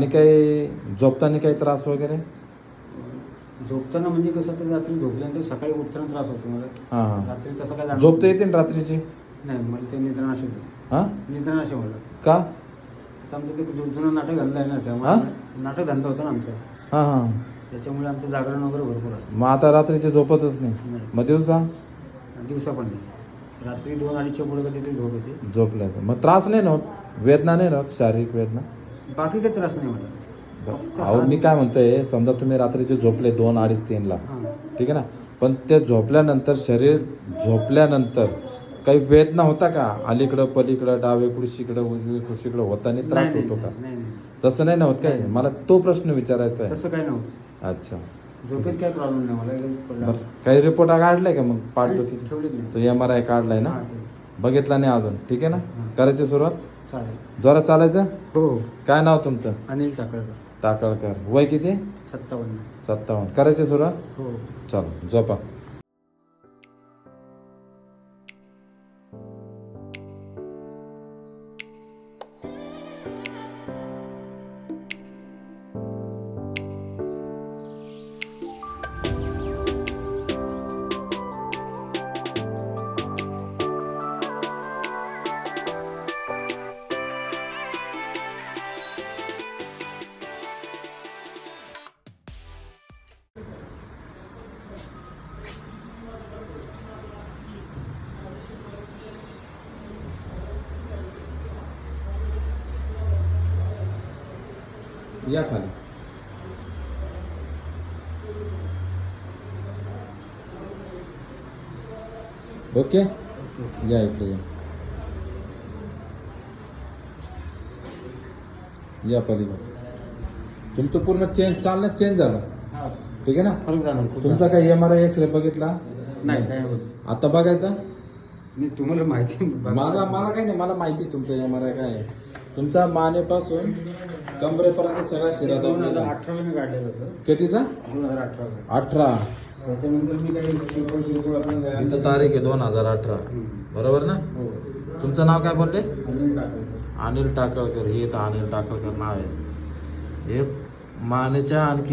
आणि काही झोपताना काही त्रास वगैरे? झोपताना म्हणजे कसं तर रात्री झोपल्यानंतर सकाळी उठताना त्रास होतो मला. हां हां. रात्री तसं काय जाणवत झोपता येते ना रात्रीची? नाही. मला ते निद्रानाशेच हां निद्रानाशे मला. का? आता आमचं ते जुनं नाटक धंदा आहे ना, हां? त्यामुळे नाटक धंदा होता ना आमचा, हां हां. त्याच्यामुळे आमचं जागरण वगैरे भरपूर असतं. मग आता रात्रीची झोपतच नाही? नाही. मग दिवसा? दिवसा पण नाही. रात्री 2-2:30च्या पुढे कधी ते झोप येते. झोपल्या का? मग त्रास नाही ना होत? वेदना नाही ना होत? शारीरिक वेदना? बाकी काही त्रास नाही मला. फक्त अहो मी काय म्हणतोय, समजा तुम्ही रात्रीचे झोपले 2, 2:30, 3ला, हां. ठीक आहे ना, पण ते झोपल्यानंतर शरीर झोपल्यानंतर काही वेदना होता का? अलीकडं पलीकडं डावे कुशीकडं उजवी कुशीकडं होताना त्रास नाही, होतो का? नाही, नाही. तसं नाही ना होत काय? नाही. मला तो प्रश्न विचारायचा आहे. तसं काही नव्हतं. अच्छा. झोपेत काही प्रॉब्लेम नाही मला. बरं, काही रिपोर्ट काढलाय का मग पाठदुखीचे? ठेवलीच नाही. तो MRI काढलाय ना? हां, ते. बघितला नाही अजून? ठीक आहे ना? हां. करायची सुरुवात? चालेल. जोरात चालायचं? हो. काय नाव तुमचं? अनिल टाकळकर. टाकळकर. वय किती? 57. 57. करायची सुरुवात? हो. चला झोपा. या खाली. ओके, या इकडे या पलीकडे. तुमचं पूर्ण चालणं चेंज झालं, हां. ठीक आहे ना? फरक जाणार खूप तुमचा जाणार. काही MRI एक्सरे बघितला? नाही काय होत. आता बघायचा? मी तुम्हाला माहिती मला काही नाही, मला माहिती आहे तुमचं MRI काय आहे. तुमचा मानेपासून कमरेपर्यंत सगळा शिरा दाबलेला आहे. 2018 मी काढलेलं होतं. कितीचा? 2018. 18. त्याच्यानंतर मी काही किरकोळ आपण इथं तारीख आहे 2018, बरोबर ना? हो. तुमचं नाव काय बोलले? अनिल टाकळकर. अनिल टाकळकर. हे तर अनिल टाकळकर नाव आहे. हे मानेच्या आणखी